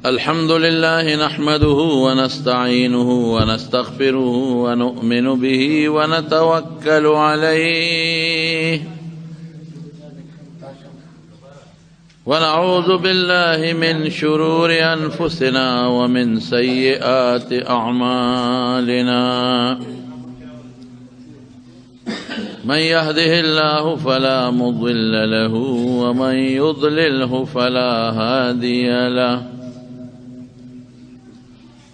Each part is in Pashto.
الحمد لله نحمده ونستعينه ونستغفره ونؤمن به ونتوكل عليه ونعوذ بالله من شرور أنفسنا ومن سيئات أعمالنا من يهده الله فلا مضل له ومن يضلله فلا هادي له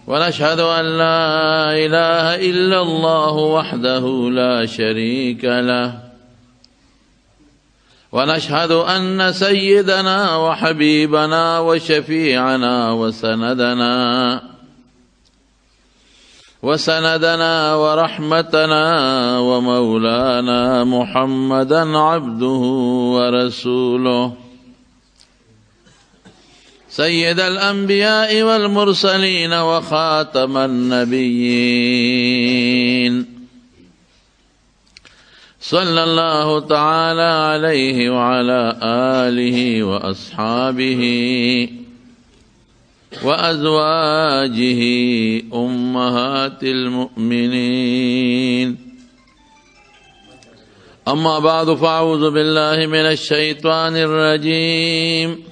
ونشهد أن لا إله إلا الله وحده لا شريك له ونشهد أن سيدنا وحبيبنا وشفيعنا وسندنا ورحمتنا ومولانا محمدا عبده ورسوله سيد الأنبياء والمرسلين وخاتم النبيين صلى الله تعالى عليه وعلى آله وأصحابه وأزواجه أمهات المؤمنين أما بعد فأعوذ بالله من الشيطان الرجيم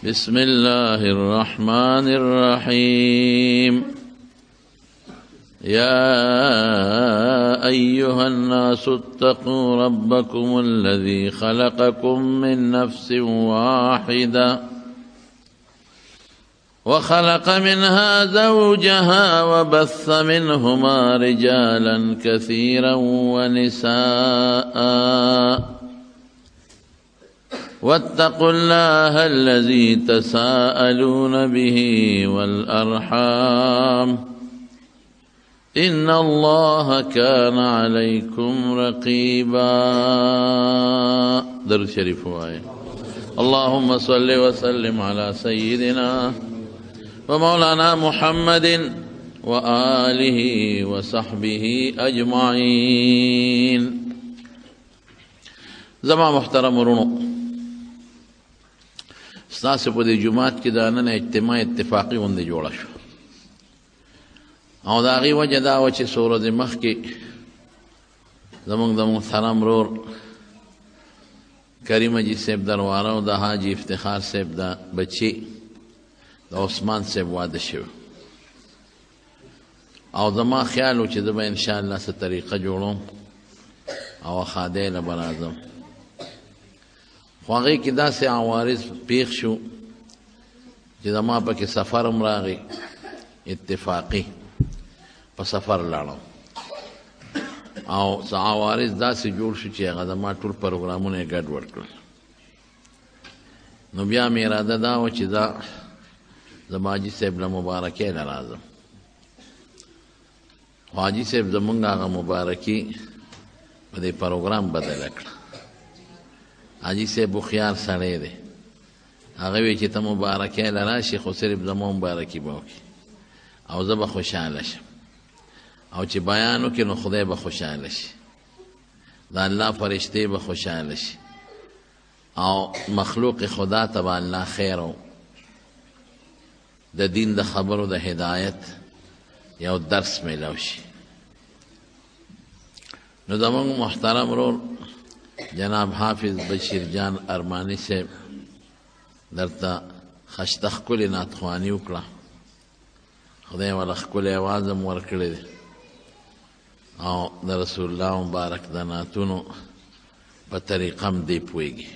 بسم الله الرحمن الرحيم يا أيها الناس اتقوا ربكم الذي خلقكم من نفس واحدة وخلق منها زوجها وبث منهما رجالا كثيرا ونساء واتقوا الله الذي تساءلون به والأرحام إن الله كان عليكم رقيبا. درود شریف آئے. اللهم صل وسلم على سيدنا ومولانا محمد وآله وصحبه أجمعين. زما محترم ورونو، ستاسو په دې جماعت کې دا نن اجتماع اتفاقي غونډه جوړه شو، او د هغې وجه دا وه چې څو ورځې مخکې زموږ د محترم ورور کریم حاجي صاحب درواره او د حاجي افتخار صاحب د بچي د عثمان صاحب واده شوی، او زما خیال و چې زه به انشاءالله څه طریقه جوړوم او خادی له به راځم، خو هغې کې داسې عوارض پیښ شو چې زما پکې سفر هم راغی اتفاقي، په سفر لاړم او څه عوارض داسې جوړ شو چې هغه زما ټول پروګرامونه یې ګډوډ کړل. نو بیا مې اراده دا وه چې دا زما حاجي صاحب له مبارکۍ نه راځم، خو حاجي صاحب زمونږ هغه مبارکي په دې پروګرام بدله کړه. حاجي صاحب هوښیار سړی دی، هغه وی چې ته مبارکۍ له راشي خو صرف زما مبارکي به وکړي او زه به خوشحاله شم، او چې بیان وکړي نو خدای به خوشحاله شي، د الله فرشتې به خوشحاله شي، او مخلوق خدا ته به الله خیر او د دین د خبرو د هدایت یو درس میلاو شي. نو زموږ محترم ورور جناب حافظ بشیر جان ارمانی صاحب درته خشته ښکلې نعتخواني وکړه، خدای والا ښکلی اواز هم ورکړی دی، او د رسول الله مبارک د نعتونو په طریقه هم دی پوهېږي،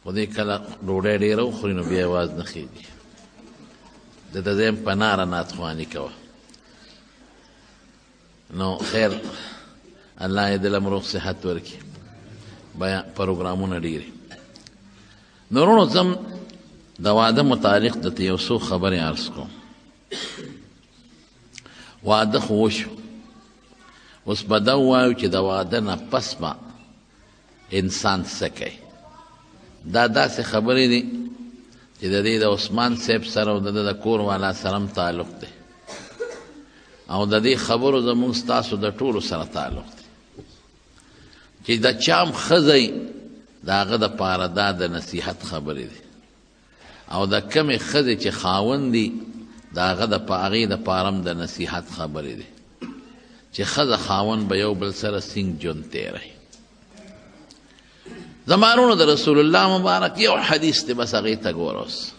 خو دی کله ډوډۍ ډېره وخوري نو بیا اواز نه خېږي، د ده ځای هم په ناره نعتخواني کوه. نو خیر الله یې دله روغ صحت ورکړي، بیا پروګرامونه ډېرې. نو وروڼو زه د واده متعلق درته یو څو خبرې عرض کوم. واده خو وشو، اوس به دا ووایو چې د واده نه پس به انسان څه کوي. دا داسې خبرې دي چې د دې د عثمان صاحب سره او د ده د کور والا سره هم تعلق دی، او د دې خبرو زموږ ستاسو د ټولو سره تعلق دی چې د چام ښځی د هغه دپاره دا د نصیحت خبرې دي، او د کمې ښځې چې خاوند دي د هغه د هغې دپاره هم د نصیحت خبرې دي چې ښځه خاوند به یو بل سره سینګ ژوند تېروي. زمانونو د رسول الله مبارک یو حدیث دی، بس هغې ته ګوره اوس.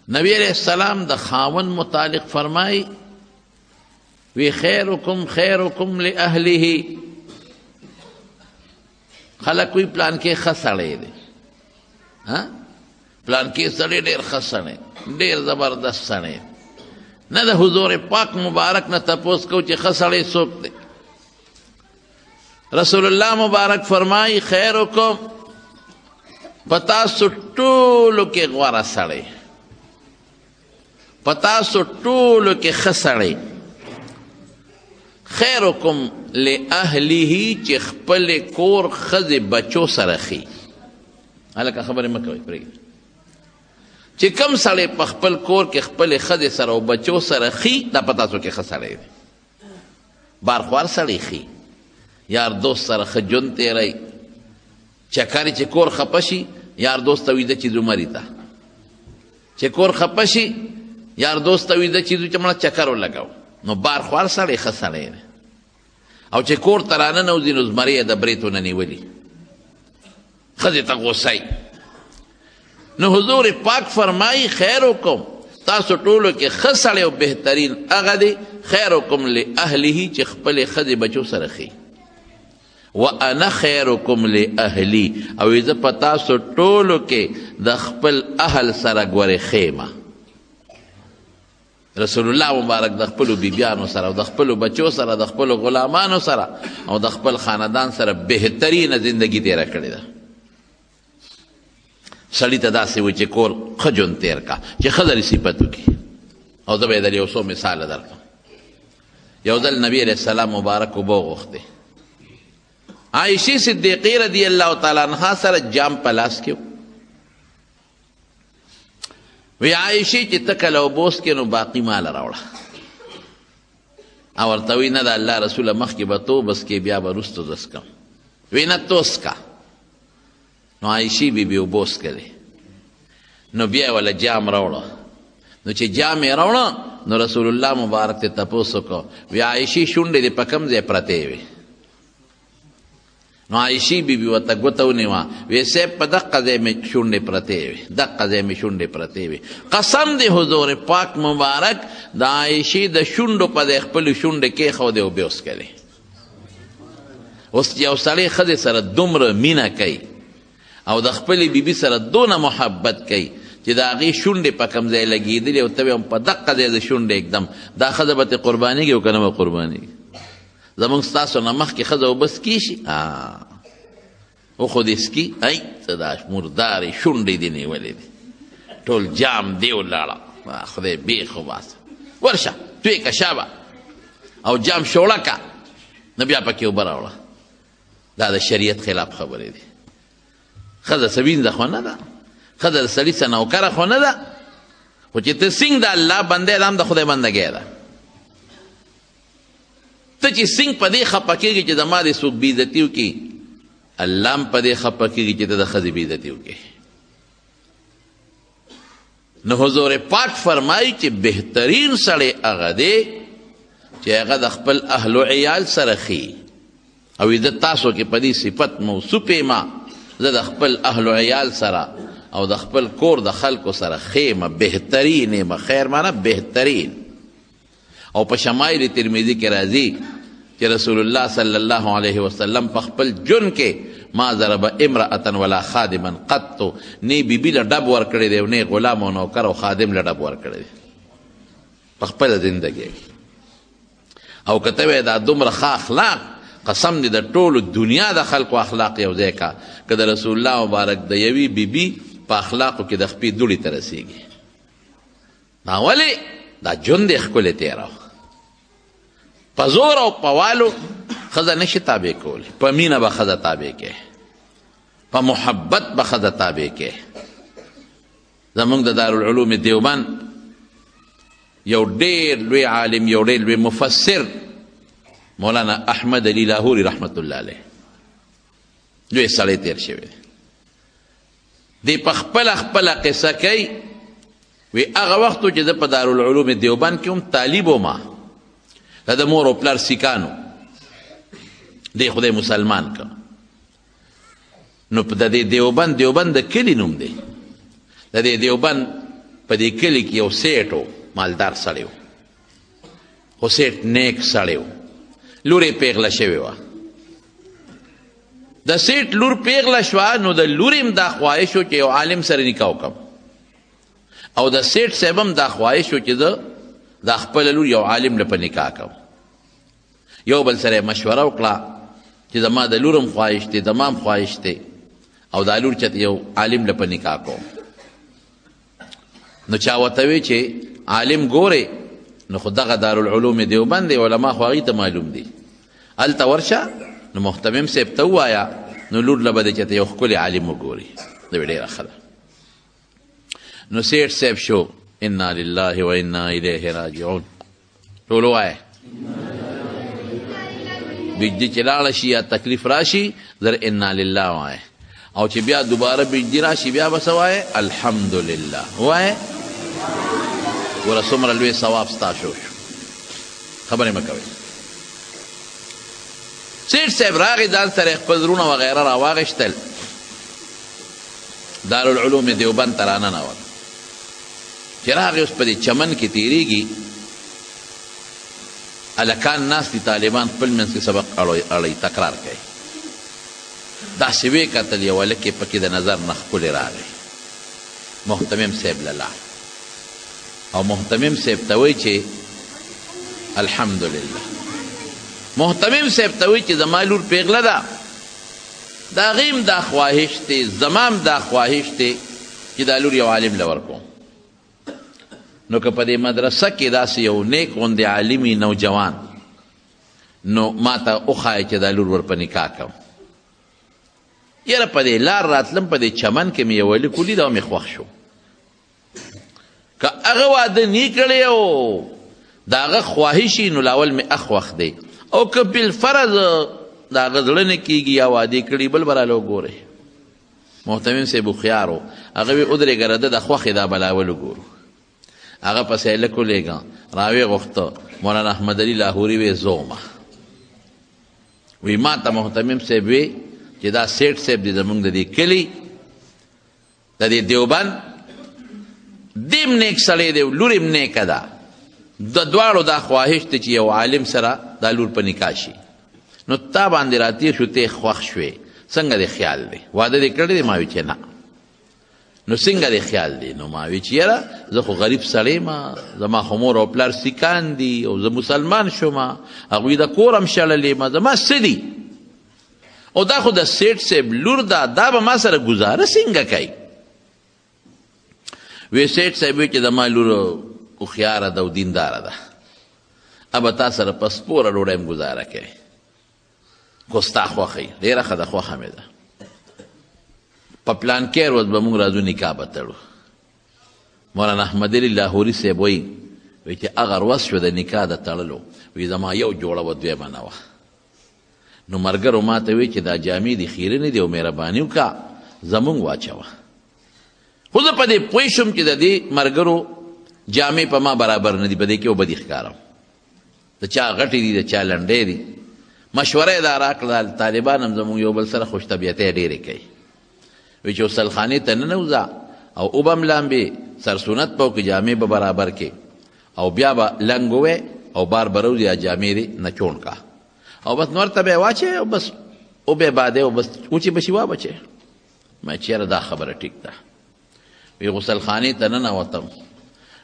نبی علیہ السلام د خاوند متعلق فرمایي وی خیرکم خیرکم لأهله. خلک وی پلان کې ښه سړی دی، پلان کې سړی ډېر ښه سړی، ډېر زبردست سړی. نه د حضور پاک مبارک نه تپوس کو چې ښه سړی څوک دی. رسول الله مبارک فرمایي خیرکم، په تاسو ټولو کې غوره سړی، په تاسو ټولو کې ښه سړی. خیرکم لأهله چې خپل کور ښځې بچو سره ښي. هلکه خبرې مه کوئ، پرېږدئ. چې کم سړی په خپل کور کې خپلې ښځې سره او بچو سره ښي، دا په تاسو کې ښه سړی دی. بارخوار سړی ښي، یار دوست سره ښه ژوند تېروي. چکرې چې کور خفه شي، یار دوست ته ویده چې ځو مري ته. چې کور خفه شي، یار دوست ته ویده چې ځو چې مړه چکر ولګو. نو بارخوار سړی ښه سړی دی. او چې کور ته راننوځي نو زمرۍ یې د برېتو نه نیولي، ښځې ته غوسه. نو حضور پاک فرمایي خیرکم، تاسو ټولو کې ښه سړی او بهترین هغه دی خیرکم لأهله چې خپلې ښځې بچو سره ښي. وانا خیرکم لأهلی، او زه په تاسو ټولو کې د خپل اهل سره ګورې ښیمه. رسول الله مبارک د خپلو بیبیانو سره او د خپلو بچو سره د خپلو غلامانو سره او د خپل خاندان سره بهترینه زندگی تیره کړې ده. سړي ته داسې وي چې کور ښه ژوند تېر کا، چې ښه لري صفت وکړي. او زه به یې در یو څو مثاله درکړم. یو ځل نبي علیه السلام مبارک اوبه وغوښتې، عایشې صدیقې رضی الله تعالی عنها سره جام په لاس کې وی عایشې چې ته کله اوبه وڅکې نو باقي ماله راوړه. او ورته وی نه د الله رسوله مخکې به تو بس کې بیا به وروسته زه څکم. وی نه تو څکه. نو عایشې بیبي اوبه وڅکلې، نو بیا یې وله جام راوړه. نو چې جام یې راوړه نو رسول الله مبارک ته تپوس وکړو، وی عایشې شونډې دې په کوم ځای پرتې وې؟ نو عایشې بیبي ورته ګوته ونیوه، وی صاحب په دقه ځای مې شونډې پرتې وې، دقه ځای مې شونډې پرتې وې. قسم دی حضور پاک مبارک د عایشې د شونډو په ځای خپلې شونډې کېښودې او بیا وڅکلې. اوس یو سړی ښځې سره دومره مینه کوي او د خپلې بیبي سره دونه محبت کوي چې د هغې شونډې په کوم ځای لګېدلې او ته به هم په دقه ځای د شونډې اکدم دا ښځه به ترې قربانېږي او که نه به قربانېږي. زمونږ ستاسو نه مخکې ښځه اوبه څکي شي، او خو دې څکي، ای څه دا مردارې شونډې دې نیولې دي، ټول جام دې ولاړه، خدای بیخ وباسه، ورشه توی که شابه او جام شوړه که، نو بیا پکې اوبه راوړه. دا د شریعت خلاف خبرې دي. ښځه څه وینځه خو نه ده، ښځه د سړي څه نوکره خو نه ده، خو چې ته سینګ د الله بندی ده هم د خدای بندګۍ ده. ته چې سینګ په دې خفه کېږي چې زما دې څوک بېعزتي وکړي، الله هم په دې خفه کېږي چې ته د ښځې بېعزتي وکړي. نو حضور پاک فرمایي چې بهترین سړی هغه دی چې هغه د خپل اهل و عیال سره ښي. او زه تاسو کې په دې صفت موصوف یم، زه د خپل اهل و عیال سره او د خپل کور د خلکو سره ښیم، بهترین یم. خیر معنی بهترین. او په شمایل ترمذي کې راځي چې رسول الله صلی الله علیه وسلم په خپل جون کې ما ضرب امرأة ولا خادما قط، نه بیبي له ډب ورکړی دی، نه غلام او نوکر او خادم له ډب ورکړی دی په خپله زندګۍ کې. او که ته وایې دا دومره ښه اخلاق، قسم دی د ټولو دنیا د خلکو اخلاق یو ځای کا، که د رسول الله مبارک د یوې بیبي په اخلاقو کې د خپې دوړې ته رسېږي. دا ولې؟ دا ژوند یې ښکلی تېره په زور او په والو ښځه نشي تابع کولی، په مینه به ښځه تابع کوي، په محبت به ښځه تابع کوي. زمونږ د دارالعلوم دیوبند یو ډېر لوی عالم، یو ډېر لوی مفسر مولانا احمد علی لاهوري رحمت الله علیه، لوی سړی تېر شوی دی. دی په خپله قصه کوي وی هغه وختو چې د په دارالعلوم دیوبند کې هم طالب وما د مور او پلار سیکانو دی خدای مسلمان که نو په د دیوبند د کلي نوم دی د دې دیوبند په دې کلي کې یو سیټ و مالدار سړی و خو سیټ نیک سړی و لور یې پیغله شوې وه د سیټ لور پیغله شوه نو د لور هم دا خواهش و چې یو عالم سره نکاح وکړم او د سیټ صاحب هم دا خواهش و چې زه دا خپله لور یو عالم له په نکاح کړم یو بل سره مشوره وکړه چې زما د لور هم خواهش دی زما هم خواهش دی او دا لور چېرته یو عالم له په نکاح کوم نو چا ورته وی چې عالم ګورې نو خو دغه دارالعلوم دیوبند دی علما خو هغوی ته معلوم دي هلته ورشه نو محتمم صاحب ته ووایه نو لور له به دی چېرته یو ښکلی عالم وګوري د وی ډېره ښه ده نو سیټ صاحب شو انا لله و انا الیه راجعون ټول ووایه بجلی چې لاړه شي یا تکلیف راشي زر انا لله وایه او چې بیا دوباره بجلی راشي بیا به څه وایه الحمدلله وایه ګوره څومره لوی ثواب ستا شو خبرې مه کوئ سیټ صاحب راغی ځان سره خپل زرونه وغیره راواغېشتل دارالعلوم دیوبند ته راننوت چې راغی اوس په دې چمن کې تېرېږي هلکان ناست دي طالبان خپل منځ کې سبق اړوي تکرار کوي داسې ویې کتل یو هلک یې پکې د نظر نه ښکلی راغی محتمم صاحب له لاړ او محتمم صاحب ته وایي چې الحمدلله محتمم صاحب ته وایي چې زما لور پیغله ده د هغې هم دا خواهش دی زما هم دا خواهش دی چې دا لور یو عالم له ورکوم نو که په دې مدرسه کې داسې یو نیک غوندې عالمي نوجوان نو ما ته وښایه چې دا لور ور په نکاح کوم یاره په دې لار راتلم په دې چمن کې مې یو هلک ولید او مې خوښ شو که هغه واده نی کړی او د هغه خواهشي نو لاول مې اخوښ دی او که بالفرض د هغه زړه نه کېږي یا واده کړي بل به راله وګورئ محتمم صاحب هوښیار و هغه وی ودرېږه راده د خوښې دا به لاول وګورو هغه پسې هلک ولیږه راویې غوښته مولانا احمد علي لاهوري وی زومه وی ما ته محتمم صاحب وی چې دا سیټ صاحب دی زمونږ د دې کلي د دې دیوبند دیم نیک سړی دی لور هم نیکه ده د دواړو دا خواهش دی چې یو عالم سره دا لور په نکاح شي نو تا باندې راتیر شو ته خوښ شوې څنګه دې خیال دی واده دې کړی دی ما وی چې نه نو څنګه دې خیال دی نو ما وی چې یاره زه خو غریب سړی یم زما خو مور او پلار سیکان دي او زه مسلمان شوم هغوی د کور هم شړلې یم زما څه دي او دا خو د سیټ صاحب لور ده دا به ما سره ګزاره څنګه کوي وی سیټ صاحب وی چې زما لور هوښیاره ده او دینداره ده ابه تا سره په سپوره ډوډۍ هم ګزاره کوي خو ستا خوښه یې ډېره ښه ده خوښه مې ده په پلان کې ورځ به موږ راځو نکاح به تړو مولانا احمد علي لاهوري صاحب وایي چې هغه ورځ شوه د نکاح د تړلو وی زما یو جوړه وه دویمه نه وه نو ملګرو ما ته وی چې دا جامې دي خیرې نه دي او مهرباني وکړه زمونږ واچوه خو زه په دې پوه شوم چې د دې ملګرو جامې په ما برابر نه دي په دې کې او بدي ښکارم د چا غټې دي د چا لنډې دي مشوره یې دا راکړه طالبان هم زمونږ یو بل سره خوش طبیعتۍ ډېرې کوي وی چې غسلخانې ته ننوځه او اوبه هم لامبې سرسونت به وکړي جامې به برابر کې او بیا به لنګ ووې او بار به روځي یا جامې دې نه چوڼ کا او بس نور ته به یې واچې او بس اوبې بادې او بس اوچې به شي وابچې ما چې یاره دا خبره ټیک ده وی غسلخانې ته ننوتم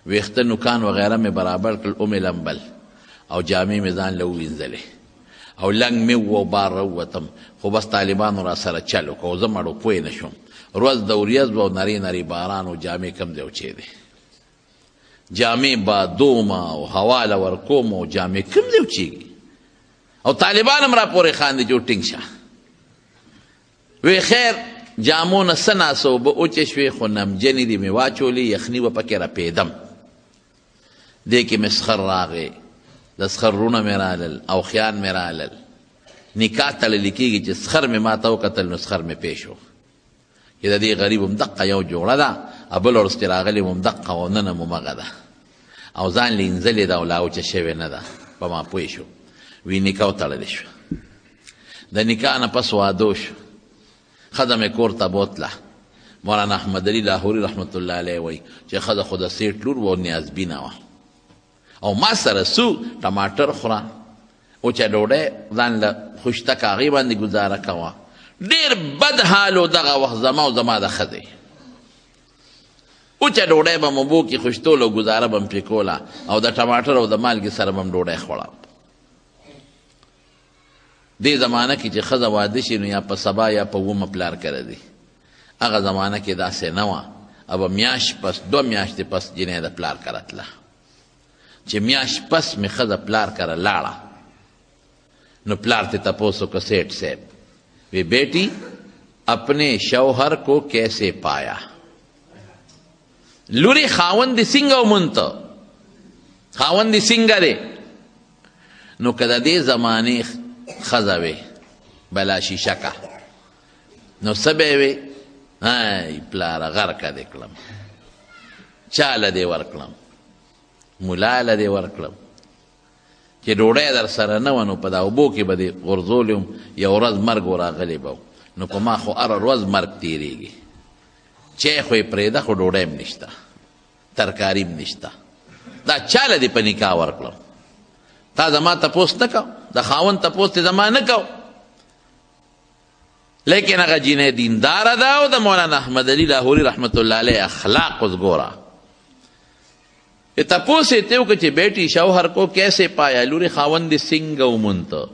ویښته نوکان وغیره مې برابر کړل او مې لمبل او جامې مې ځان له ووینځلې او لنګ مې و بار راووتم خو بس طالبانو را سره چل وکړه او زه مړو پوه نه شوم ورځ د وریځ به او نرۍ نرۍ باران او جامې کم دی او چی دی جامې بادوم او هوا له ورکوم او جامې کم دی او چیږي او طالبان هم را پورې خاندي چې ټینګ شه وی خیر جامو نه څه ناسه اوبه اوچې شوې خو نمجنې دي مې واچولې یخني به پکې راپېدم دې کې مې سخر راغی د سخرونه مې رالل او خیان مې رالل نکاح تړلی کېږي چې سخر مې ما ته وکتل نو سخر مې پېښ و چې د دې غریب هم دقه یو جوړه ده بل ورستې راغلې هم دقه او نن هم همغه ده او ځان لینځلې ده او لا اوچه شوې نه ده په ما پوه شو وی نکاح وتړلې شوه د نکاح نه پس واده شو ښځه مې کور ته بوتله مولانا احمد علي لاهوري رحمت الله علیه وایي چې ښځه خو د سیټ لور و نیازبینه وه او ما سره سو ټماټر خوره اوچه ډوډۍ ځان له خوشته کاغۍ باندې ګزاره کوه ډېر بد حال و دغه وخت زما او زما د ښځې اوچه ډوډۍ به م اوبو کې خوشتول او ګزاره به م پرې کوله او د ټماټر او د مالګې سره به م ډوډۍ خوړه دې زمانه کې چې ښځه واده شي نو یا په سبا یا په اومه پلار کره دی هغه زمانه کې داسې نه وه او میاشت پس 2 میاشتې پس جنۍ د پلار کره تله چې میاشت پس مې ښځه پلار کره لاړه نو پلار ته تپوس وکړه سیټ صاحب وی بیٹی اپنے شوہر کو کیسے پایا لوری خاوند دی څنګه ومونته خاوند دی څنګه دی نو که د دې زمانې ښځه وې بلا شیشکه نو څه به یې وې ای پلاره غرقه دې کړم چاله دې ورکړم ملا له دې ورکړم چې ډوډۍ در سره نه وه نو په دا اوبو کې به دې غورځولی وم یو ورځ مرګ وراغلی به نو په ما خو هره ورځ مرګ تېرېږي چای خو یې پرېږده خو ډوډۍ هم نشته ترکاري هم نشته دا چاله دې په نکاح ورکړم تا زما تپوس نه کو د خاوند تپوس دې زما نه کو لیکن هغه جینۍ دینداره ده او د مولانا احمد علي لاهوري رحمت الله علیه اخلاق اوس ګوره تپوس یې ته وکړه چې بیٹی شوهر کو کیسے پایا لورې خاوند دې څنګه ومونته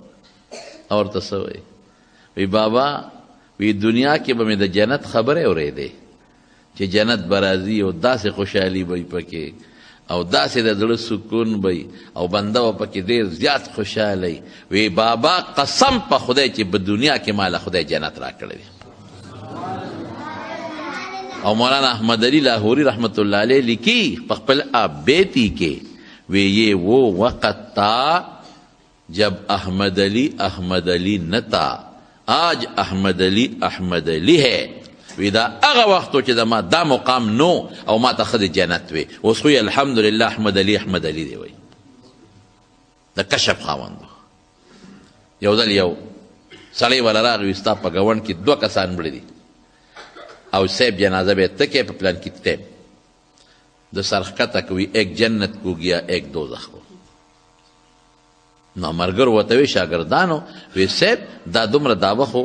او ورته څه وایي وی بابا وی دنیا کې به مې د جنت خبرې اورېدې چې جنت به راځي او داسې خوشحالي به وي پکې او داسې د زړه سکون به وي او بنده به پکې ډېر زیات خوشحاله وي بابا قسم په خدای چې په دنیا کې ماله خدای جنت راکړی دی او مولانا احمد علی لاہوری رحمت اللہ علیہ لکھی پخپل بیتی کے وی یہ وہ وقت تھا جب احمد علی نتا آج احمد علی ہے وی دا اغا وقتو چې ما دا مقام نو او ما تخد جنت وی اوس خو الحمدلله احمد علی دی وی دا کشف خاوندو یو دل یو سړی ولا راغی ستا په ګاونډ کې 2 کسان مړه دي او صاحب جنازہ به تکے په پلان کې ته د سرخکته کوي ایک جنت کو گیا ایک دوزخ کو نو مرګر وته وی شاګردانو وی صاحب دا دومره داوه خو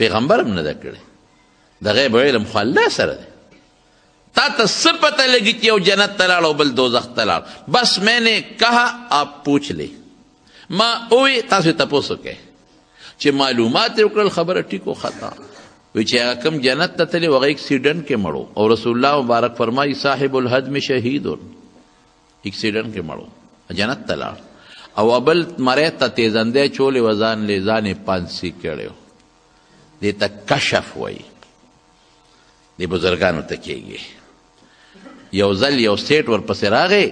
پیغمبر هم نه کړی د غیب علم خو الله سره دی تا ته څه پته لګي چې یو جنت ته لاړ او بل دوزخ ته لاړ بس میں نے کہا آپ پوچھ لے ما اوی تاسو تپوس وکړئ چې معلومات یې وکړل خبره ټیک و خطا وی چې هغه کوم جنت ته تللی هغه اکسیډنټ کې مړو او رسول الله مبارک فرمایي صاحب الهدم شهید اکسیډنټ کې مړو جنت ته لاړ او بل مړی ته تیزندی چولې و ځان یې ځان پانسي کړی و دې ته کشف وایي دې بزرګانو ته کېږي یو ځل یو سیټ ورپسې راغی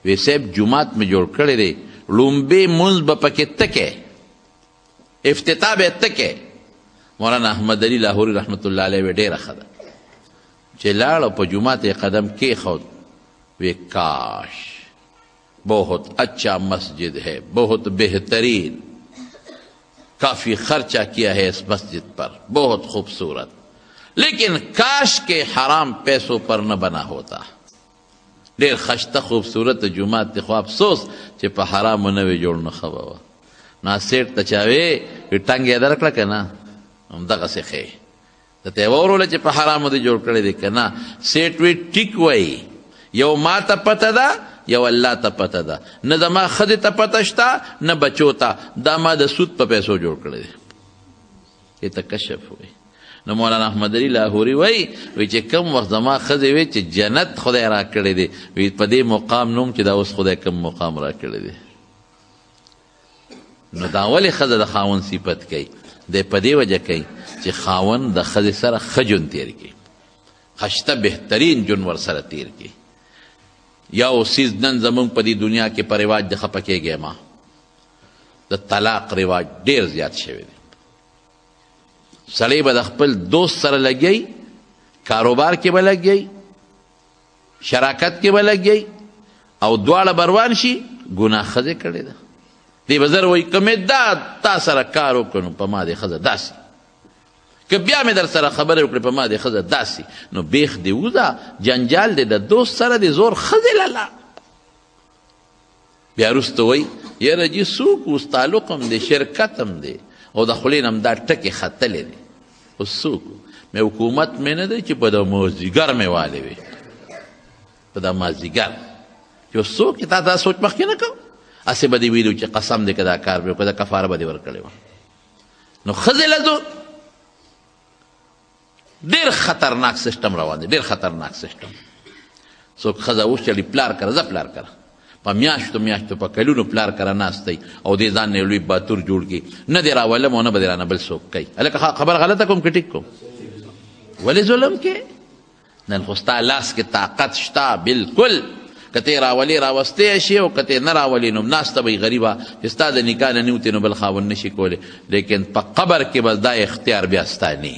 وی صاحب جومات مې جوړ کړی دی لومبې مونځ به پکې تکې افتتاح به تکې مولانا احمد علی لاہوری رحمت اللہ علیہ ډیره ښه ده چې لاړ او په جومات یې قدم کېښود وی کاش بہت اچھا مسجد ہے بہت بہترین کافی خرچہ کیا ہے اس مسجد پر بہت خوبصورت لیکن کاش کے حرام پیسوں پر نہ بنا ہوتا ډیر خشته خوبصورت جومات دی خو افسوس چې په حرامو نه وی جوړ نه ښه به وه نا سیټ ته چا وی ټنګ یې درکړه که نه همدغسې ښې درته یې ووروله چې په حرامو دې جوړ کړی دی که نه سیټ وی ټیک وایي یو ما ته پته ده یو الله ته پته ده نه زما ښځې ته پته شته نه بچو ته دا ما د سود په پیسو جوړ کړی دی دې ته کشف وایي نو مولانا احمد علی لاہوری وی چې کم وخت زما ښځې وی چې جنت خدای را کړی دی وی په دې مقام نوم چې دا اوس خدای کم مقام را کړی دی نو دا ولې ښځه د خاوند صفت کوي دی په دې وجه کوي چې خاوند د ښځې سره ښه ژوند تېر کړي خشته بهترین ژوند ورسره تېر کړي یو څیز نن زموږ په دې دنیا کې په رواج د خفه کېږی ما د طلاق رواج ډېر زیات شوی دی سړی به د خپل دوست سره لګی کاروبار کې به لګي، شراکت کې به لګي او دواړه بروان شي، ګناه ښځې کړې ده. دی به زر وایي که مې دا تا سره کار وکړ نو په ما دې ښځه داسې، که بیا مې در سره خبرې وکړې په ما دې ښځه داسې، نو بیخ دې وځه، جنجال دې د دوست سره دې زور ښځې لاله. بیا وروسته وایي یاره جي څوک اوس تعلق هم دی، شرکت هم دی او د خولې نه هم دا ټکې ختلې دي. اوس څوک مې حکومت مې نه دی چې په د مازدیګر مې والې وي، په د مازدیګر چې اوس څوک چې تا دا سوچ مخکې نه کوو، هسې به دې ویلو چې قسم دی که دا کار به وکړه، دا کفاره به دې ورکړې وه. نو ښځې له زور ډېر خطرناک سیسټم روان دی، ډېر خطرناک سیسټم. څوک ښځه وشړي پلار کره، زه پلار کره، په میاشتو میاشتو په کلونو پلار کره ناست دی او دې ځان نه لوی باتور جوړ کړي، نه دې راولم او نه به دې رانه بل څوک کوي. هلکه خبره غلطه کوم که ټیک کوم؟ ولې ظلم کې؟ نن خو ستا لاس کې طاقت شته بلکل، که ته یې راولې راوستی شي او که ته یې نه راولې نو ناسته به یې غریبه چې ستا د نکاح نه نیوتې نو بل خاوند نه شي کولی. لیکن په قبر کې به دا اختیار بیا ستا نه،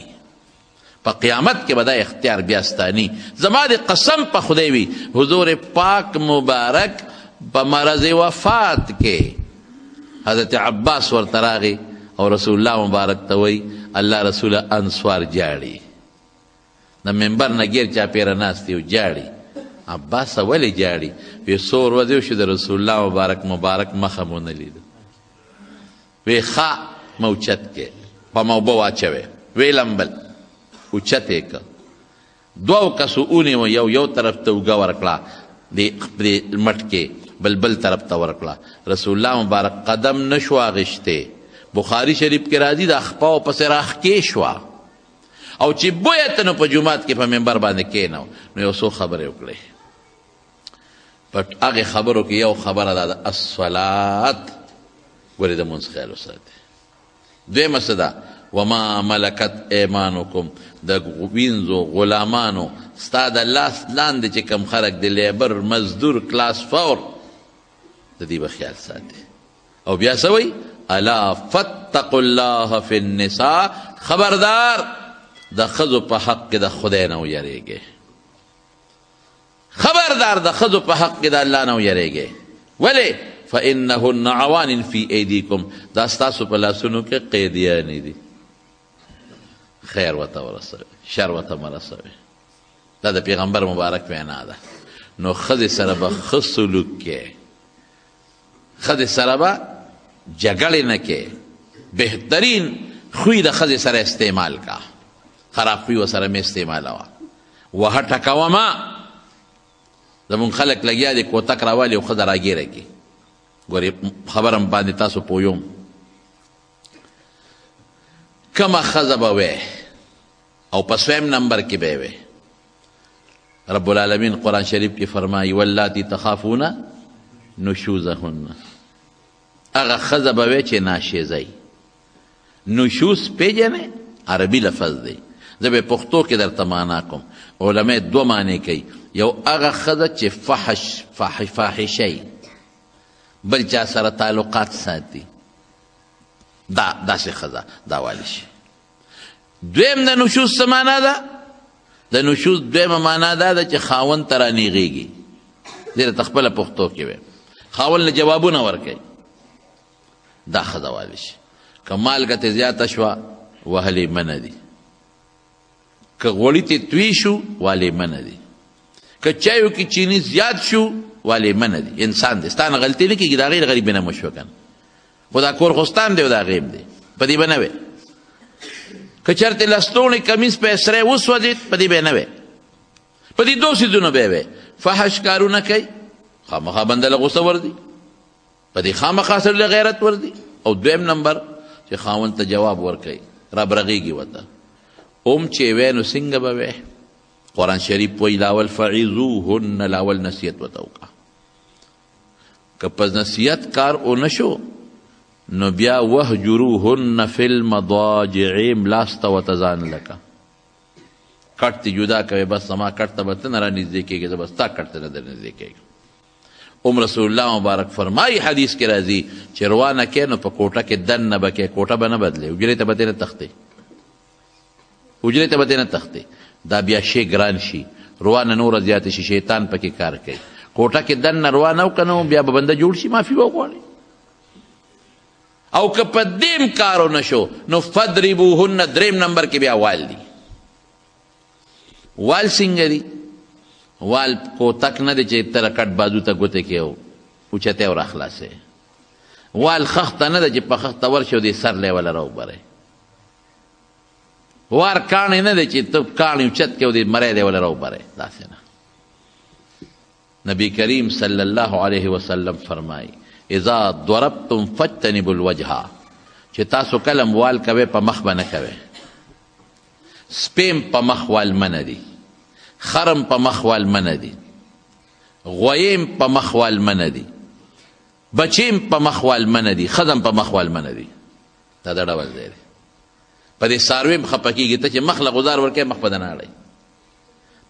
په قیامت کې به دا اختیار بیا ستا نه. زما د قسم په خدای وي حضور پاک مبارک په مرض وفات کې حضرت عباس ورته راغی او رسول الله مبارک ته وایي الله رسوله انصار جاړي، د منبر نه ګیر چاپېره ناست یو جاړي. عباسه ولې جاړي؟ وی څو ورځې وشو د رسول الله مبارک مخه مو نه لیده. وی ښه مه اوچت کې په موبه واچوې، وی لمبل اوچت یې که دوو کسو ونیوه، یو طرف ته اوږه ورکړه د مټ کې، بل طرف ته ورکړه. رسول الله مبارک قدم نشو اغشتی. بخاری شریف کې راځي د خپاو پسې راښکې شوه او چې بویه ته نو په جومات کې په منبر باندې کېنو نو یو څو خبرې وکړې. په هغې خبرو کې یو خبره ده د الصلات، ګورې د مونځ خیال وساتئ. دویمه څه ده؟ وما ملکت ایمانکم، د وینځو غلامانو ستا د لاس لاندې چې کم خلک د لیبر مزدور کلاس 4 د دې به خیال ساتي. او بیا څه وایي؟ الا فاتقوا الله فی النساء، خبردار د ښځو په حق کې د خدای نه ویریږئ، خبردار د ښځو په حق کې د الله نه ویریږئ. ولې؟ فانهن عوان فی ایدیکم، دا ستاسو په لاسونو کې قیدیانې دي، خیر ورته ورسوئ، شر ورته مه رسوئ. دا د پیغمبر مبارک وینا ده. نو ښځې سره به ښه سلوک کې، ښځې سره به جګړې نه کې، بهترین خوی د ښځې سره استعمال کا، خراب خوی ورسره مې استعمالوه. وهه ټکوه ما، زمونږ خلک لګیا دي کوتک راوالي او ښځه راګیره کړي. ګورې خبرم باندې تاسو پویوم، کمه ښځه به وی او په سویم نمبر کې به وی. رب العالمین قرآن شریف کې فرمایي واللاتی تخافون نشوزهن، هغه ښځه به وی چې ناشیزی. نشوز پیژنې؟ عربي لفظ دی، زه به پښتو کې درته معنا کوم. علما دوه معنی کوي، یو هغه ښځه چې فاحشی بل چا سره تعلقات ساتي، داسې ښځه دا والی شي. دویم د نشوز څه معنا ده؟ د نشوز دویمه معنا دا ده چې خاوند ته رانیغېږي. دې ته خپله پښتو کې وی خاوند له جوابونه ورکوي، دا ښځه والی شي. که مالګه تې زیاته شوه وهلې منه دي، که غوړي تې توی شو والې منه دي، که چایو کې چینی زیات شو والې منه دي. انسان دی، ستا نه غلطي نه کېږي، د هغې غریبې نه مه شوه که نه، خو دا کور خو ستا هم دی او د هغې هم دی، په دې به نه وی. که چېرته لستوڼی کمیز په سری وسوځېد په دې به یې نه وی، په دې دو څیزونو به یې وی. فحش کارونه کوي، خامخا بنده له غوسه ورځي، په دې خامخا سړي له غیرت ورځي. او دویم نمبر چې خاوند ته جواب ورکوي، رابرغېږي ورته. اوم چې وی نو څنګه به وی؟ قرآن شریف وایي لاول فعظوهن، لاول نصیحت ورته وکړه. که په نصیحت کار ونه شو نو بیا وهجروهن فی المضاجع، ملاسته ورته ځان لکه کټ ته جدا کوي، بس زما کټ ته به ته نه رانږدې کېږي، زه به ستا کټ ته نه در نږدې کېږم. رسول الله مبارک فرمایي حدیث کې راځي چې روانه کې نو په کوټه کې دننه به کې، کوټه به نه بدلې، حجرې ته به دې نه تښتې، حجرې ته به دې نه تښتې. دا بیا شی ګران شي، روانه نوره زیاته شي، شیطان پکې کار کوي. کوټه کې دننه روانه او که نه بیا به بنده جوړ شي، معافي به وغواړي. او که په دیم کارو نشو نو فضربوهن دریم نمبر کې بیا وال دي. وال څنګه دي؟ وال کوتک نه دی چې تر کټ بازو ته ګوتې کې اوچتې او راخلاصې. وال خښته نه ده چې په خښته ورشي او دې سر لیوله راوبرئ. وار کاڼی نه دی چې ته کاڼی اوچت کې او دې مری لیوله راوبرئ. داسې نه. نبی کریم صلی الله علیه وسلم فرمایي اذا ضربتم فاجتنبوا الوجه، چې تاسو کلم وال کوئ په مخ به نه کوئ. سپیم په مخ وال منه دي، خرم په مخ وال منه دي، غویم په مخ وال منه دي، بچیم په مخ وال منه دي، ښځم په مخ وال منه دي. دا د ډول ځای دی. په دې څاروي هم خفه کېږي ته چې مخ له غزار ورکوې مخ به نه اړئ،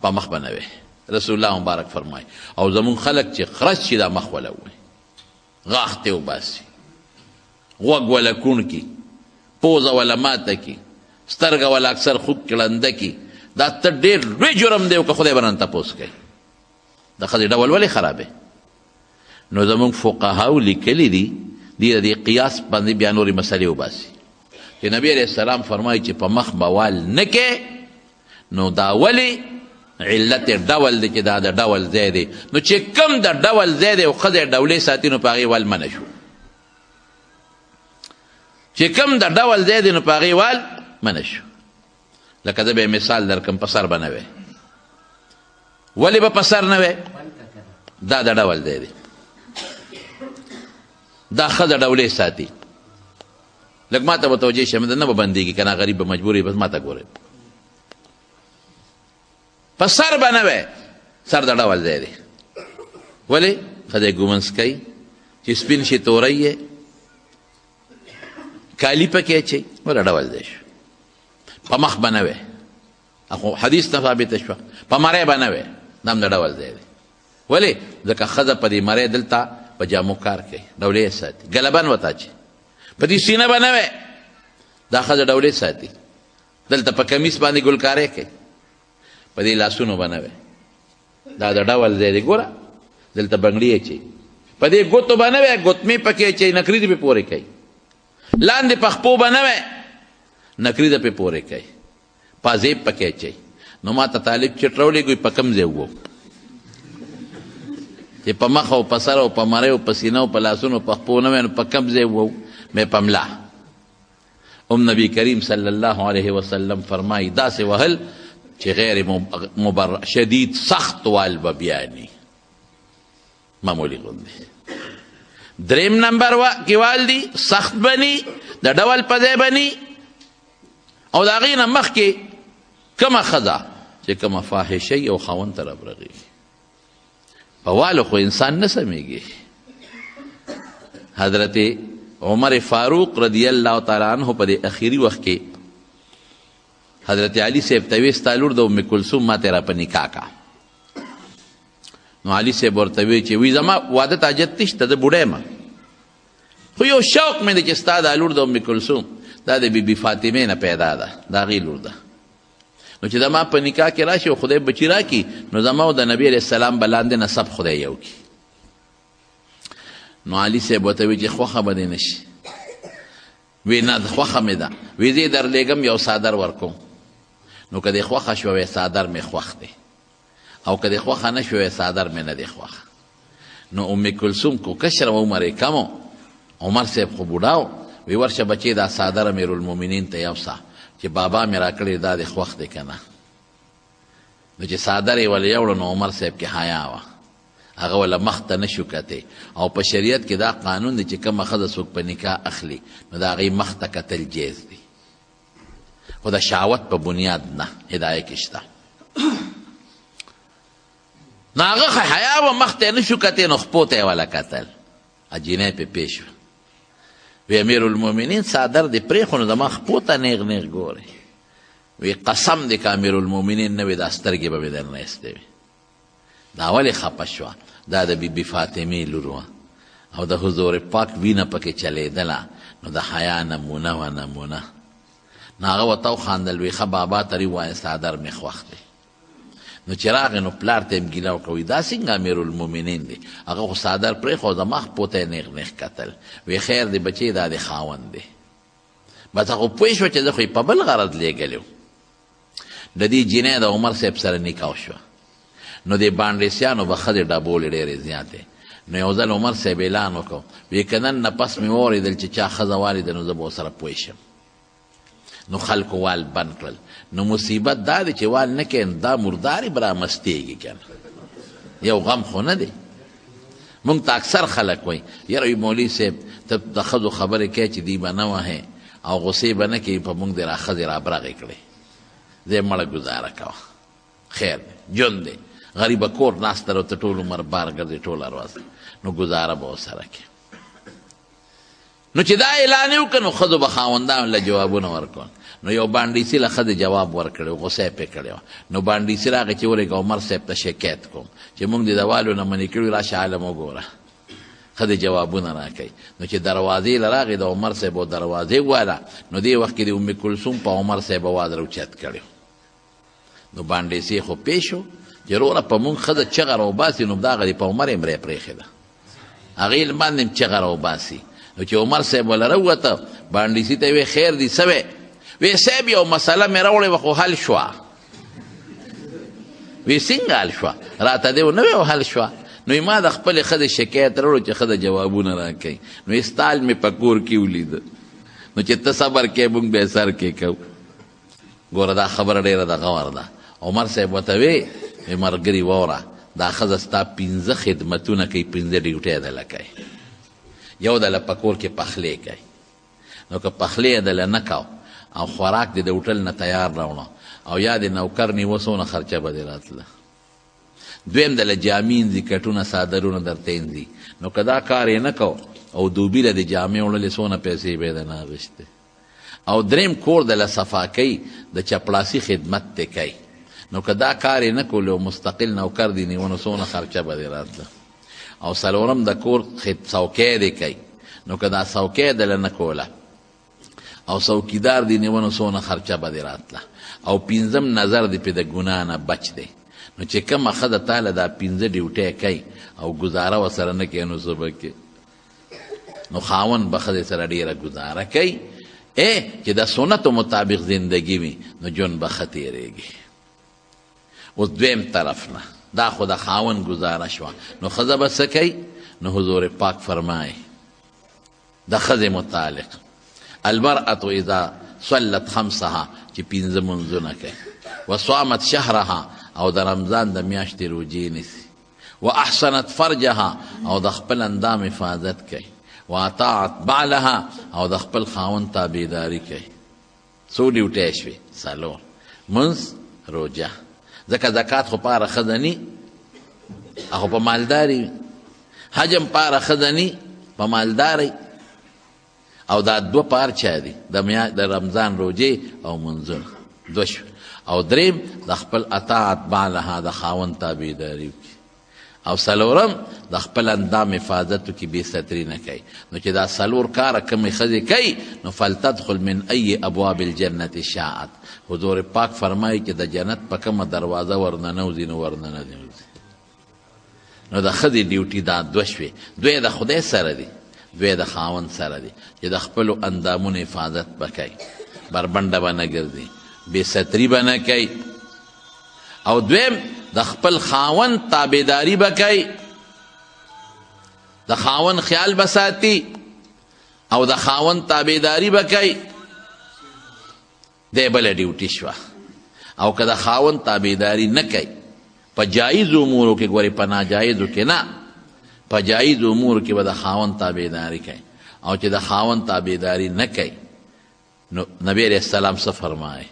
په مخ به نه وې. رسول الله مبارک فرمایي. او زمونږ خلک چې خرس شي دا مخ وله ووایي، غاښ ته وباسي، غوږ وله کوڼ کي، پوزه وله ماته کي، سترګه وله اکثر خوب کړنده کي. دا ته ډېر لوی جرم دی او که خدای به نن تپوس کوي. د ښځې ډول ولې خرابې؟ نو زمونږ فقهاو لیکلي دي دې د دې قیاس باندې بیا نورې مسلې وباسي چې نبي علیه السلام فرمایي چې په مخ به وال نه کې. نو دا ولې علت ډول دی چې دا د ډول ځای دی. نو چې کم د ډول ځای دی او ښځه ډولې ساتي نو په هغې وال منع شو. چې کم د ډول ځای دی نو په هغې وال منع شو. لکه زه به مثال درکم، په سر به نه وی. ولې به په سر نه وی؟ دا د ډول ځای دی. دا ښځه ډولې ساتي. لږ ما ته متوجه شه، نه به بندېږي که نه غریب به مجبور وي، بس ما ته ګورئ. په سر به نه وی، سر د ډول ځای دی. ولې؟ ښځه ګومنس کوي چې سپین شي توری یې کالي پکې اچوي، وله ډول ځای شو. په مخ به نه وی، خو حدیث نه ثابته شوه. په مری به نه وی، دا هم د ډول ځای دی. ولې؟ ځکه ښځه په دې مری دلته په جامو کار کوي، ډولې ساتي. ګلبن ورته اچي. په دې سینه به نه وی، دا ښځه ډولې ساتي. دلته په کمیس باندې ګلکارې کوي. په دې لاسونو به نه وی، دا د ډول ځای دی. ګوره دلته بنګړي اچي. په دې ګوتو به نه وی، ګوتمې پکې اچوي، نکري دې پې پورې کوي. لاندې په خپو به نه وی، نکري ده پې پورې کوي. پازیب پکې اچوي. نو ما ته طالب چټ راولېږي په کوم ځای وو چې په مخ او په سر او په مری او په سینه او په لاسونو په خپو نه وی، نو په کوم ځای وو؟ مې په ملا. نبی کریم صلی الله علیه وسلم فرمایي داسې وهل چې غیر مبرح شدید سخت وال به بیاني، معمولي غوندې. دریم نمبر کې وال دي سخت بني، د ډول په ځای بني. او د هغې نه مخکې کومه ښځه چې کومه فاحشۍ او خاوند ته رابرغېږي، په والو خو انسان نه سمیږي. حضرت عمر فاروق رضی الله تعالی عنه په دې اخیري وخت کې حضرت علي صاحب ته ویې ستا لور د ام کلثوم ما ته را په نکاح کا. نو علي صاحب ورته وی چې وی زما واده ته حاجت نشته، زه بوډی یم، خو یو شوق مې دی چې ستا دا لور د ام کلثوم دا د بیبي فاطمې نه پیدا ده، د هغې لور ده. نو چې زما په نکاح کې راشي او خدای بچي راکړي نو زما او د نبي علیه السلام به لاندې نسب خدای یو کړي. نو علي صاحب ورته وی چې خوښه به دې نه شي. وی نه خوښه مې ده. وی زه یې درلېږم یو څادر ورکوم. نو که دې خوښه شوه وی څادر مې خوښ دی، او که دې خوښه نه شوه وی څادر مې نه دی خوښ. نو ام کلثوم کو کشره و عمر یې کم و، عمر صاحب خو بوډا و. وی ورشه بچې دا څادر امیرالمؤمنین ته یوسه چې بابا مې راکړی دا دې خوښ دی که نه. نو چې څادر یې ولې یوړه نو عمر صاحب کې حیا وه، هغه وله مخ ته نه شو کتی. او په شریعت کې دا قانون دی چې کومه ښځه څوک په نکاح اخلي نو د هغې مخ ته کتل جیز دی، خو د شهوت په بنیاد نه، هدایه کې شته. نو هغه حیا وه، مخ ته یې نه شو کتی، نو خپو ته یې وله کتل. جینۍ پې پیش وه. وی امیرالمؤمنین څادر دې پرېښو نو زما خپو ته نیغ نیغ ګورئ. وی قسم دی که امیرالمؤمنین نه وي دا سترګې به مې درنه ایستې وي. دا ولې خفه شوه؟ دا د بیبي فاطمې لور وه او د حضور پاک وینه پکې چلیدله، نو د حیا نمونه وه نمونه. نو هغه ورته وخاندل وی ښه بابا ته ووایه څادر مې خوښ دی. نو چې راغی نو پلار ته یې ګیله وکړه وایي دا څنګه امیرالمؤمنین دی، هغه خو څادر پرېښود زما خپو ته یې نیغ نیغ کتل. وی خیر دی بچې دا د خاوند دی. بس هغه پوه شوه چې زه خو یې په بل غرض لیږلی وم. د دې جینۍ د عمر صاحب سره نکاح شوه. نو د بانډیسیانو به ښځې ډبولې ډېرې زیاتې. نو یو ځل عمر صاحب اعلان وکړو وی که نن نه پس مې واورېدل چې چا ښځه والېده نو زه به ورسره پوه شم. نو خلکو وال بند کړل. نو مصیبت دا دی چې وال نه کوې دا مردارې به رامستېږي که نه، یو غم خو نه دی. مونږ ته اکثر خلک وایي یاره وي مولوي صاحب ته د ښځو خبرې کوې چې دوی به نه وهې او غصې به نه کوي په مونږ دې را ښځې را برغې کړې. زه یې مړه ګزاره کوه، خیر دی ژوند دی، غریبه کور ناسته ده ته ټول عمر بار ګرځې ټوله ورځ، نو ګزاره به ورسره کوې. نو چې دا اعلان یې وکړه نو ښځو به خاوندانو له جوابونه ورکول. نو یو بانډیسي له ښځې جواب ورکړی و، غصه یې پرې کړې وه. نو بانډیسي راغی چې ورېږه عمر صاحب ته شکایت کوم چې مونږ دې د والو نه منې کړي، راشه عالم وګوره. ښځې جوابونه راکوي. نو چې دروازې له راغی د عمر صاحب و دروازې وواله نو دې وخت کې د ام کلثوم په عمر صاحب اواز راوچت کړی. نو بانډیسي خو پې شو چې وروره په مونږ ښځه چغه راوباسي نو دغه دې په عمر یې مرۍ پرېښې ده، هغې باندې م چغه راوباسي. نو چې عمر صاحب وله راووته بانډیسي ته وی خیر دی څه وی؟ وی صاحب یو مسله مې راوړې وه خو حل شوه. وی څنګه حل شوه؟ راته دې ونه وی حل شوه. نو ما د خپلې ښځې شکایت راوړو چې ښځه جوابونه راکوي. نو استال مې په کور کې ولیده. نو چې ته صبر کوې مونږ به یې سر کې کوو. ګوره دا خبره ډېره د غور ده. عمر صاحب ورته وی ملګري واوره دا ښځه ستا 5 خدمتونه کوي، 5 ډیوټۍ دله کوي. یو دله په کور کې پخلی کوي. نو که پخلی یې دله نه کو او خوراک دې د هوټل نه تیار راوړه او یا دې نوکر نیوه څونه خرچه به دې راتله. دویم دله جامې انځي، کټونه څادرونه درته انځي. نو که دا کار یې نه کو او دوبي له دې جامې وړلې څونه پیسې به یې د نه اخېستې. او دریم کور دله صفا کوي، د چپړاسي خدمت دې کوي. نو که دا کار یې نه کولو او مستقل نوکر دې نیوه نو څونه خرچه به دې راتله. او څلورم د کور څوکۍ دې کوي. نو که دا څوکۍ دله نه کوله او څوکیدار دې نیوه نو څونه خرچه به دې راتله. او 5م نظر دې پې د ګناه نه بچ دی. نو چې کومه ښځه تاله دا 5 ډیوټۍ کوي او ګزاره ورسره نه کوي نو څه به کوې؟ نو خاوند به ښځې سره ډېره ګزاره کوي چې د سنتو مطابق زندگی وي نو ژوند به ښه تېرېږي. اوس دویم طرف نه دا خو د خاوند ګزاره شوه. نو ښځه به څه کوي؟ نو حضور پاک فرمایي د ښځې متعلق المرأة اذا صلت خمسها چې 5 منځونه کوي، وصامت شهرها او د رمضان د میاشتې روجې نیسي، واحسنت فرجها او د خپل اندام حفاظت کوي، واطاعت بعلها او د خپل خاوند تابعداري کوي. څو ډیوټۍ شوې؟ 4 منځ روجه. ځکه زکات خو پاره ښځه ني هغه په مالداري وي، حج هم پاره ښځه ني په مالداري. او دا 2 پار چا دي د رمضان روجې او منځونه 2 شو. او دریم د خپل اطاعت بعلها د خاوند تابعداري وکړي. او 4م د خپل اندام حفاظت وکړي، بې ستري نه کوي. نو چې دا 4 کاره کومې ښځې کوي نو فلتدخل من ای ابواب الجنة شاءت. حضور پاک فرمایي چې د جنت په کومه دروازه ورننوځي نو ورننوځي. نو د ښځې ډیوټي دا 2 شوې. 2 د خدای سره دي، 2 د خاوند سره دي چې د خپلو اندامونو حفاظت به کوي، بربنډه به نه ګرځي، بې ستري به نه کوي. او دویم د خپل خاوند تابعداري به کوي، د خاوند خیال به ساتي او د خاوند تابعداري به کوي. دی بله ډیوټي شوه. او که د خاوند تابعداري نه کوي په جایزو امورو کې، ګورې په ناجایزو کې نه، په جایزو امورو کې به د خاوند تابعداري کوي. او چې د خاوند تابعداري نه کوي نو نبی علیه السلام څه فرمایي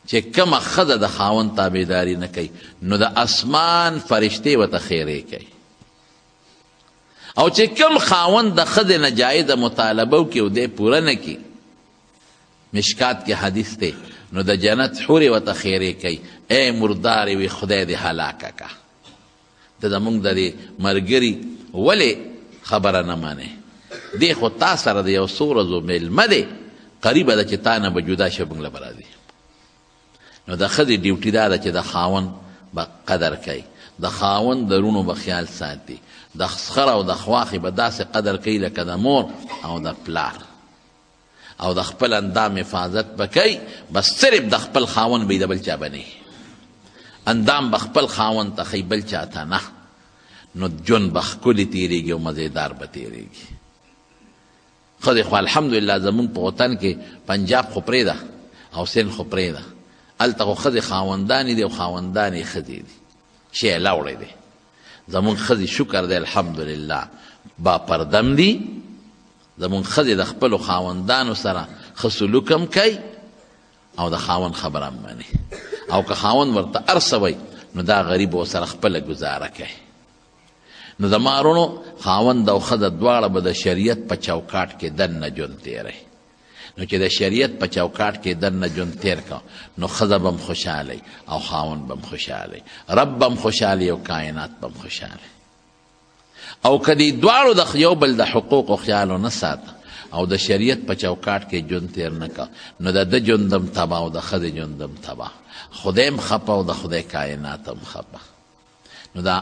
چې کومه ښځه د خاوند تابعداري نه کوي نو د اسمان فرشتې ورته خیرې کوي. او چې کوم خاوند د ښځې نه جایزه مطالبه وکړي او دی پوره نه کړي، مشکات کې حدیث دی، نو د جنت حورې ورته خیرې کوي. ای مردارې وي خدای دې هلاکه که. ته زمونږ د دې ملګري ولې خبره نه منې؟ دی خو تا سره د یو څو ورځو میلمه دی، قریبه ده چې تا نه به جدا شي موږ له به راځي. نو د ښځې ډیوټي دا ده چې د خاوند به قدر کوي، د خاوند د رونو به خیال ساتي، د خر او د خواښې به داسې قدر کوي لکه د مور او د پلار، او د خپل اندام حفاظت به کوي. بس صرف د خپل خاوند به یې د بل چا به نه، اندام به خپل خاوند ته ښیي، بل چا ته نه. نو ژوند به ښکلي تېرېږي او مزېدار به تېرېږي. ښځې خو الحمدلله زمونږ په وطن کې پنجاب خو پرېږده او سند خو پرېږده، هلته خو ښځې خاوندانې دي او خاوندانې ښځې دي، شی یې لاوړی دی. زمونږ ښځې شکر دی الحمدلله با پردم دي. زمونږ ښځې د خپلو خاوندانو سره ښه سلوک هم کوي او د خاوند خبره هم مني، او که خاوند ورته هر څه وایي نو دا غریب ورسره خپله ګزاره کوي. نو زما وروڼو خاوند او ښځه دواړه به د شریعت په چوکاټ کې دننه ژوند تېروي. نو چې د شریعت په چوکاټ کې دننه ژوند تېر کړه نو ښځه به هم خوشحاله او خاوند به هم خوشحاله، رب به هم خوشحاله او کائنات به هم خوشحاله. او که دې دواړو د یو بل د حقوقو خیال ونه ساته او د شریعت په چوکاټ کې ژوند تېر نه کړه نو د ده ژوند هم تباه او د ښځې ژوند هم تباه، خدای هم خفه او د خدای کائنات هم خفه. نو دا